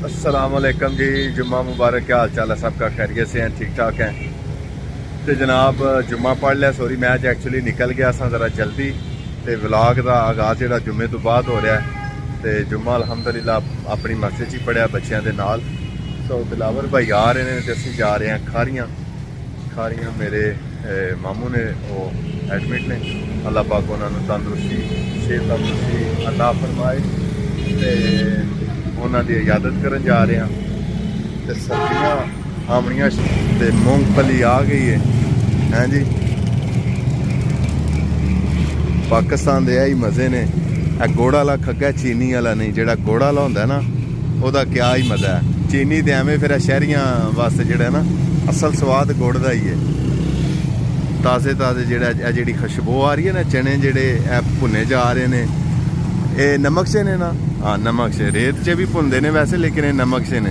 अस्सलामुअलैकुम जी, जुम्मा मुबारक। क्या हाल चाल है सबका? खैरियत से हैं, ठीक ठाक हैं? तो जनाब जुम्मा पढ़ लिया। सॉरी मैं एक्चुअली निकल गया सा ज़रा जल्दी। तो व्लॉग का आगाज़ जो जुम्मे तो बाद हो रहा है। तो जुम्मा अलहमदुलिल्लाह अपनी मस्जिद ही पढ़िया बच्चों के नाल। सो दिलावर भाई आ रहे हैं तो असीं जा रहे हैं खारियाँ मेरे मामू ने वो एडमिट ने। अल्लाह पाक उन्होंने तंदुरुस्ती सेहत तंदुरुस्ती अता फरमाए। तो उन्होंने इजादत करन जा रहे हैं। तो सब्जियाँ आमनियाँ तो मूंगफली आ गई है जी। पाकिस्तान के यही मज़े ने। गुड़ वाला खग्गा चीनी वाला नहीं। जोड़ा गुड़ वाला होंदा है ना वह क्या ही मज़ा है। चीनी तो एवं फिर शहरियाँ वास्ते जोड़ा ना असल स्वाद गुड़ का ही है। ताज़े ताज़े जोड़ा जी खुशबू आ रही है ना, चने जोड़े भुने जा रहे हैं। ये नमक से ने ना, हाँ नमक से। रेत च भी भुनते हैं वैसे, लेकिन ये नमक से ने।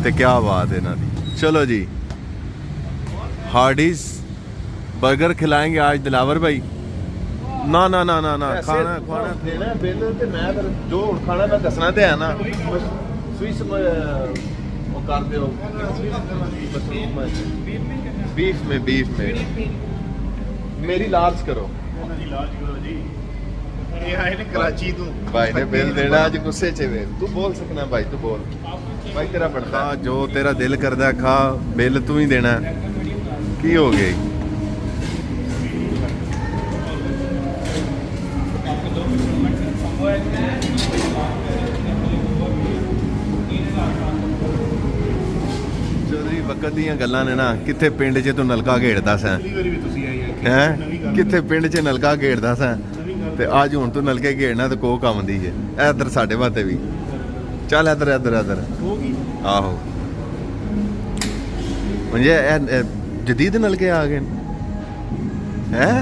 तो क्या बात है ना। चलो जी, हार्डीज बर्गर खिलाएंगे आज दिलावर भाई। ना ना ना ना ना खाना खाना देना बिल ते मैं फिर जो खाना मैं दसना तो है ना। स्विस वो कर दो बीफ में मेरी लार्ज करो कराची तू भाई ने बिल देना। आज गुस्से च वे तू बोल सकना भाई, तू बोल भाई। तेरा बनता जो तेरा दिल करदा खा, बिल तू ही देना। की हो गई? चौधरी वक्त दी गल्लां ने ना। कित्थे पिंड च तू नलका घेड़दा सैं हैं? कित्थे पिंड च नलका घेड़दा सैं ते अज हुण तू नलके घेड़ना तो को कम दी है। इधर साढ़े वास्ते भी चल इधर इधर इधर आहो। मुझे जदीद नलके आ गए हैं।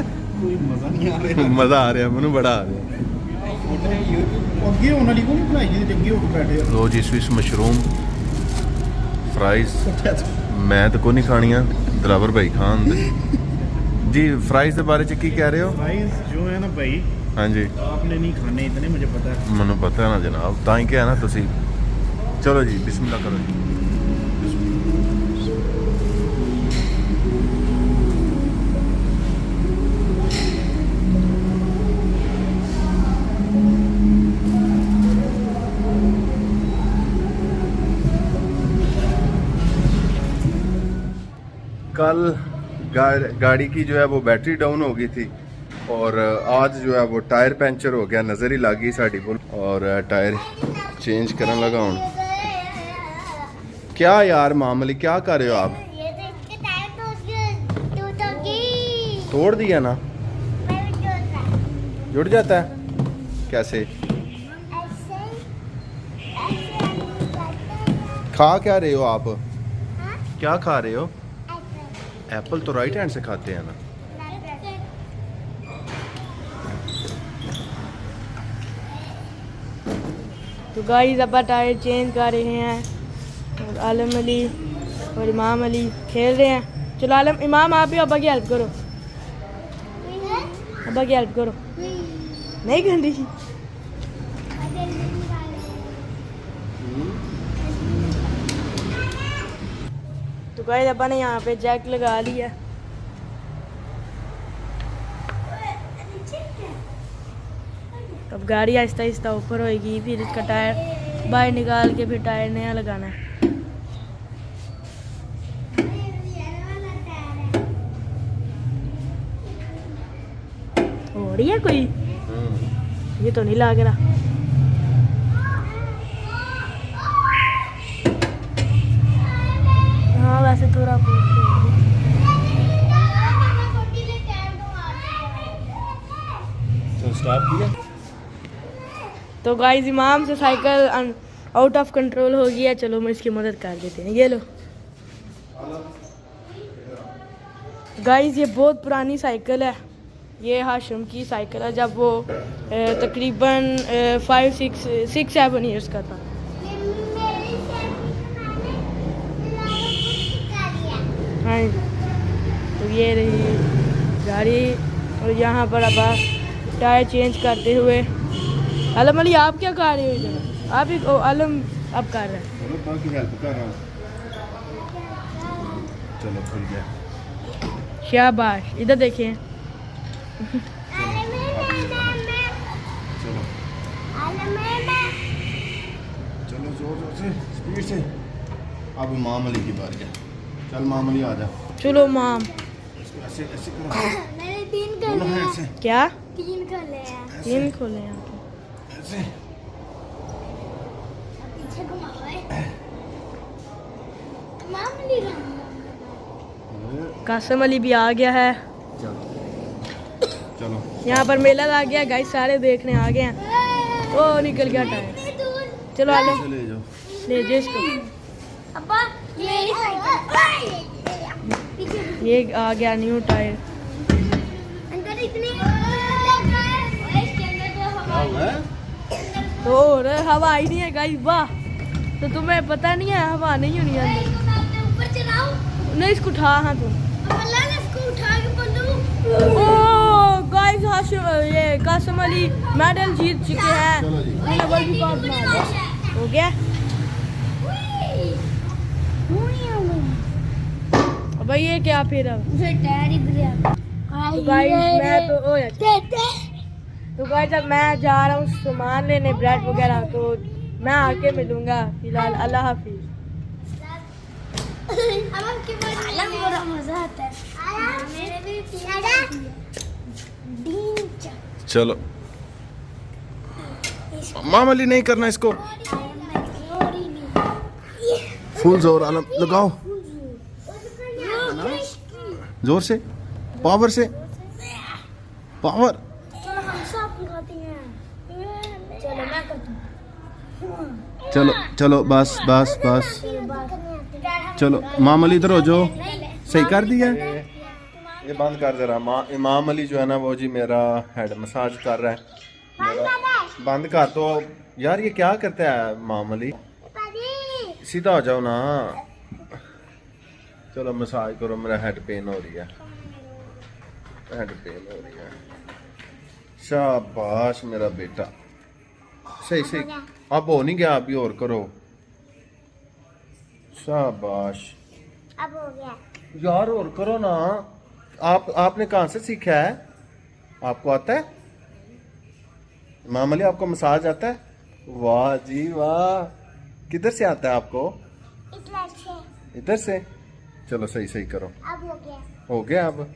मजा आ रहा मैनू, बड़ा आ रहा। लो जी स्विस मशरूम फ्राइज। मैं तो को नहीं खानियां, दिलावर भाई खान जी। फ्राइज के बारे च की कह रहे हो? फ्राइज जो है ना भाई, हाँ जी आपने नहीं खाने इतने, मुझे पता है। मैनू पता है ना जनाब, ताई क्या है ना तुसी। चलो जी बिस्मिल्लाह करो जी। कल गाड़ी की जो है वो बैटरी डाउन हो गई थी और आज जो है वो टायर पंचर हो गया। नज़र ही लग गई साड़ी को और टायर चेंज करने लगा हूँ। क्या यार मामले क्या कर रहे हो आप? तोड़ दिया ना? जुड़ जाता है कैसे? खा क्या रहे हो आप? क्या खा रहे हो? एप्पल तो राइट हैंड से खाते हैं ना। तो गाइस अब टायर चेंज कर रहे हैं और आलम अली और इमाम अली खेल रहे हैं। चलो आलम इमाम आप ही अब्बा की हेल्प करो। अब्बा की हेल्प करो। नहीं करनी। तो गाइस अब्बा ने यहाँ पे जैक लगा लिया। अब गाड़ी आहिस्ता आहिस्ता ऊपर होएगी, फिर इसका टायर बाहर निकाल के फिर टायर नया लगाना है। हो रही है कोई? ये तो नहीं लग रहा। हाँ वैसे थोड़ा तो स्टॉप किया। तो गाइस इमाम से साइकिल आउट ऑफ कंट्रोल हो गया। चलो मैं इसकी मदद कर देते हैं। ये लो गाइस, ये बहुत पुरानी साइकिल है। ये हाशिम की साइकिल है जब वो तकरीबन 6-7 ईयर्स का था। हाँ तो ये रही गाड़ी और यहाँ पर अब टायर चेंज करते हुए। आलम अली आप क्या खा रहे हो इधर? आप ही अब कर रहा है। चलो बाकी हेल्प कर रहा हूँ। चलो खुल गया। शाबाश, इधर देखिए। चलो चलो जोर जोर से स्पीड से। अब मामली की बारी है। चल मामली आ जा। चलो माम। ऐसे ऐसे करो। मैंने 3 कर दोनों लिया। हाथ से 3 कर लिया। तीन खोले यहाँ पे। ऐसे। पीछे घुमाओ। मामली कासम अली भी आ गया है। चलो चलो यहाँ पर मेला लग गया गाइस, सारे देखने आ गए हैं। ओ निकल गया टायर। चलो आगे ले जाओ। ले जाओ इसको। अब्बा ये ये आ गया न्यू टायर। अंदर इतनी लगा है। इसके अंदर तो हवा तो और हवा ही नहीं है गाइस। वाह, तो तुम्हें पता नहीं है हवा नहीं होनी है अंदर। ऊपर चलाओ। नहीं इसको उठा। हाँ तुम अल्लाह ने इसको उठा के बंदू। ओ गाइस हाशिम ये कासम अली मेडल जीत चुके हैं। चलो जी। उन्होंने वर्ल्ड रिकॉर्ड बना दिया। हो गया। अब भाई ये क्या फिर अब मुझे टायर ही गिरा। तो गाइस मैं तो ओ यार तो गाइस अब मैं जा रहा हूँ सामान लेने ब्रेड वगैरह। तो मैं आके मिलूंगा। फिलहाल अल्लाह हाफिज। अब आपके पास बड़ा मजा आता है। मेरे भी चलो मामली नहीं करना इसको। फुल जोर आलम लगाओ। जोर से पावर से पावर। चलो हम सब खाते हैं। चलो मैं करती हूँ। चलो चलो बस बस बस। चलो इमाम अली इधर हो जाओ। सही कर दिया। ये बंद कर जरा। इमाम अली जो है ना वो जी मेरा हेड मसाज कर रहा है। बंद कर तो यार। ये क्या करता है इमाम अली? सीधा हो जाओ ना। चलो मसाज करो। मेरा हेड पेन हो रही है। हेड पेन हो रही है। शाबाश मेरा बेटा। सही सही। अब हो नहीं गया। अभी और करो। शाबाश अब हो गया। यार और करो ना। आपने कहाँ से सीखा है? आपको आता है? इमाम अली आपको मसाज आता है? वाह जी वाह। किधर से आता है आपको? इतना से। इधर से। चलो सही सही करो। अब हो गया। हो गया अब।